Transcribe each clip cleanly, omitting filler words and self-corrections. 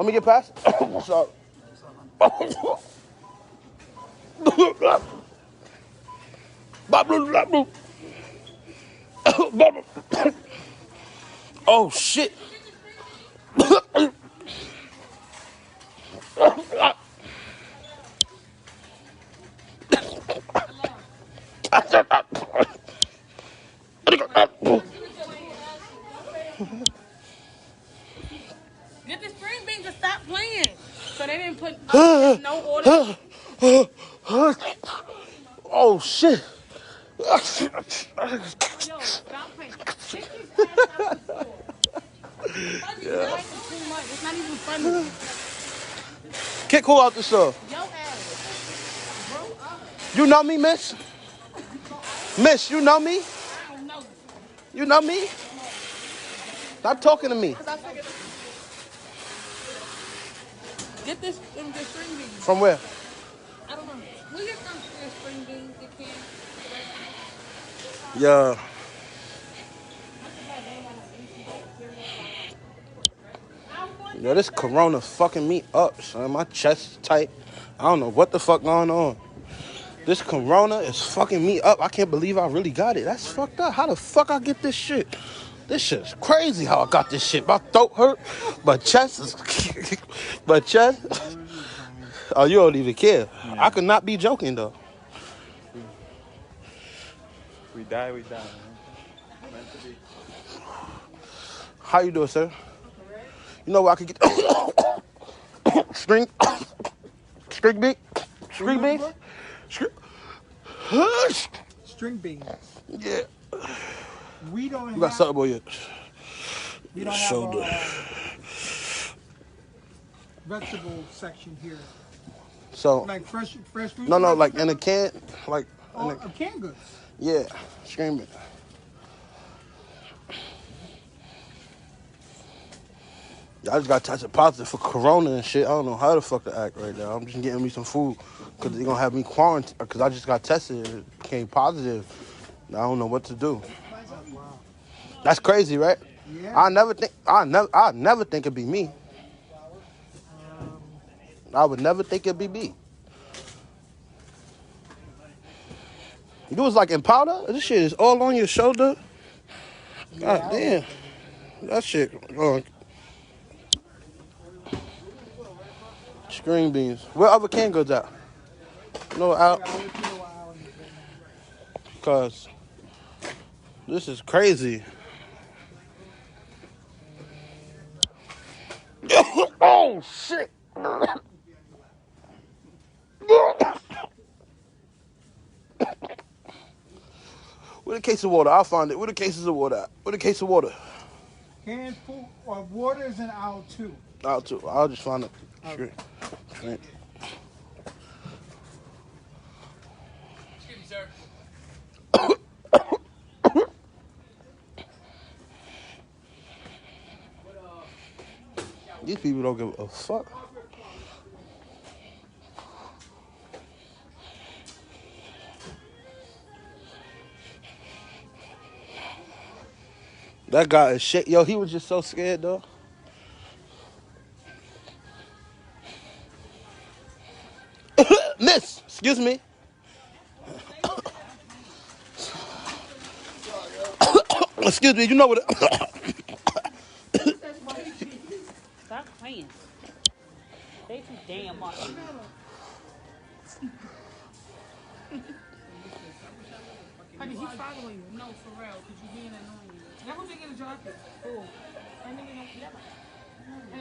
Let me get past. Sorry. Oh shit. Get the string beans and stop playing. So they didn't put no order. Oh shit. Yo, stop playing. Take his ass out the store. Yeah. Too much. It's not even funny. Kick who out the store? Yo ass. Grow up. You know me, miss? Miss, you know me? I don't know. You know me? Stop talking to me. Get this the string beans. From where? I don't know. Where you from? String beans, you can. Yeah. Yo, this corona fucking me up, son. My chest is tight. I don't know what the fuck going on. This corona is fucking me up. I can't believe I really got it. That's fucked up. How the fuck I get this shit? This shit's crazy how I got this shit. My throat hurt. My chest is... my chest... Oh, you don't even care. Yeah. I could not be joking, though. We die, man. How you doing, sir? You know what I could get? String beans? String beans. Yeah. We don't You got something on your shoulder. Vegetable section here. So like fresh fruit. No, like in a can, like canned goods. Yeah, screaming. I just got tested positive for corona and shit. I don't know how the fuck to act right now. I'm just getting me some food because they're gonna have me quarantined because I just got tested. It became positive. I don't know what to do. Wow. That's crazy, right? Yeah. I never think it'd be me. I would never think it'd be me. You was like in powder? This shit is all on your shoulder? God damn. That shit. String beans. Where other canned goods at? No, out. Because this is crazy. Oh, shit. With a case of water, I'll find it. With a cases of water. With a case of water. Canned food or water is in aisle 2. Aisle 2. I'll just find it. Okay. Sure. Excuse me, sir. These people don't give a fuck. That guy is shit. Yo, he was just so scared, though. Miss, excuse me. Excuse me, you know what? Stop playing. They too damn much. Honey, he's following you. No, for real, because you're being annoying. That was going to drop it. Cool. And the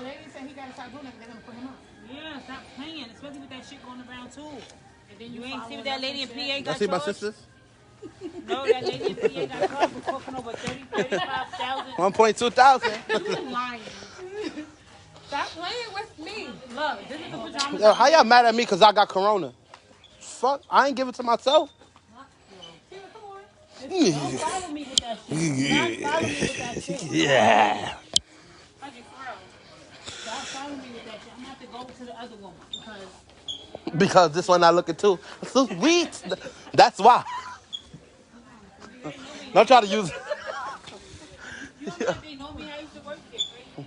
lady said he got to stop doing that. They're going to put him up. Yeah, stop playing, especially with that shit going around too. And then you ain't see what that lady in PA got. I see my sisters. No, that lady in PA got charged for cooking over 35,000. 1.2 thousand. You lying. Stop playing with me. Look, this is the pajamas. Yo, how y'all mad at me because I got corona? Fuck, I ain't give it to myself. Don't follow me with that shit. Don't follow me with that shit. Yeah. Stop following me with that shit. I'm gonna have to go to the other woman Because this one not looking too sweet. That's why. Don't try to use it. You don't think they know me? I used to work there, right?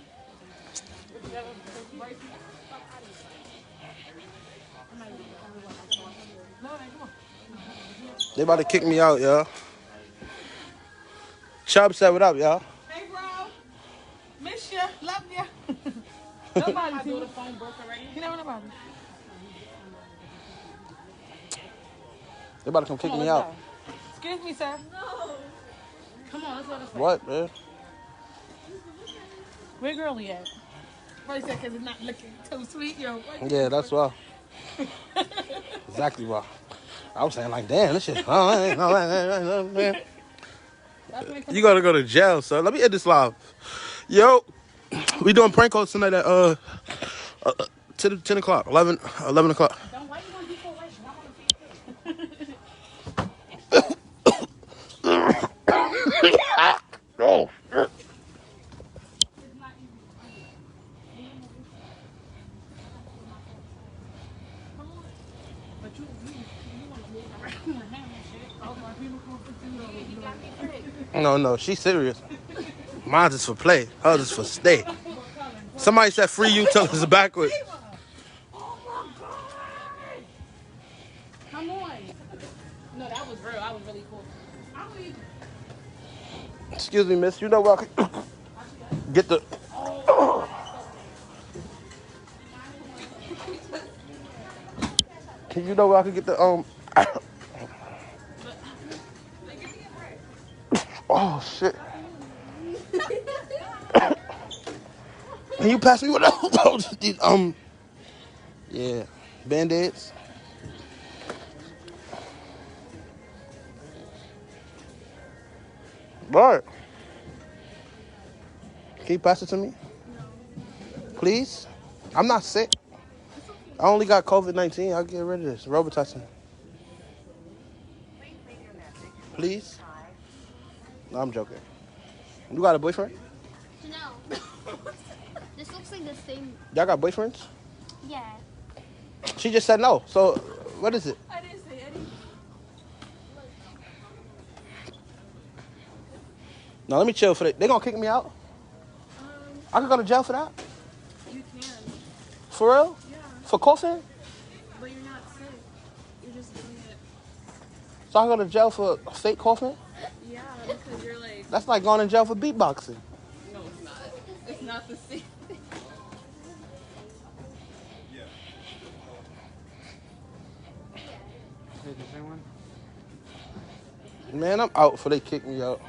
They about to kick me out, y'all. Chubb said what up, y'all. Hey, bro. Miss ya. Love ya. Nobody see the phone broke already. You never nobody. They about to come kick me out. Go. Excuse me, sir. No. Come on, let's go this way. What, man? Where girlie at? Probably said because it's not looking too sweet, yo. Yeah, that's why. Exactly why. I was saying like, damn, this shit. You gotta go to jail, son. Let me end this live. Yo, we doing prank calls tonight at 10 o'clock, 11 o'clock. Why you want to be so rich? I want to Oh. But you want to move around and have that shit. Oh, my people come for you got me tricked. No, she's serious. Mine's is for play. Hers is for stay. Somebody said free you till it's backwards. Oh my God. Come on. No, that was real. I was really cool. Excuse me, miss. You know where I can get the... You know where I can get the... Oh, shit. Can you pass me one of those? Yeah. Band-Aids. Bart. Can you pass it to me? Please? I'm not sick. I only got COVID-19. I'll get rid of this. Robitussin. Please? No, I'm joking. You got a boyfriend? No. This looks like the same. Y'all got boyfriends? Yeah. She just said no. So, what is it? I didn't say anything. No, let me chill for that. They gonna kick me out? I could go to jail for that? You can. For real? Yeah. For coughing? But you're not sick. You're just doing it. So I go to jail for fake coughing? Yeah, because you're like. That's like going to jail for beatboxing. No, it's not. It's not the same thing. Man, I'm out for they kick me out.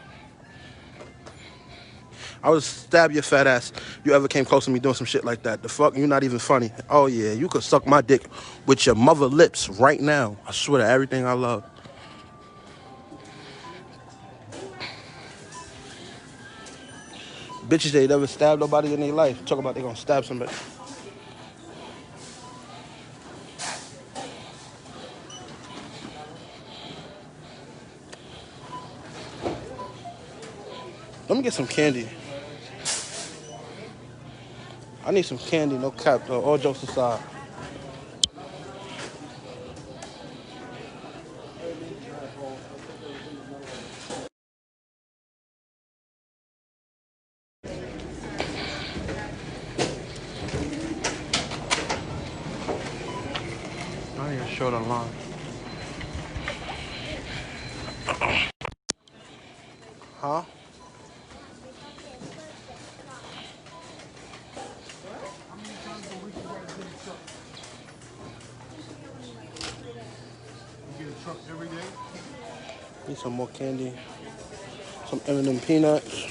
I would stab your fat ass if you ever came close to me doing some shit like that. The fuck? You're not even funny. Oh, yeah. You could suck my dick with your mother lips right now. I swear to everything I love. Bitches, they never stabbed nobody in their life. Talk about they gonna stab somebody. Let me get some candy. I need some candy, no cap, though. All jokes aside. Not even short on line. Huh? You get a truck every day? Need some more candy. Some M&M peanuts.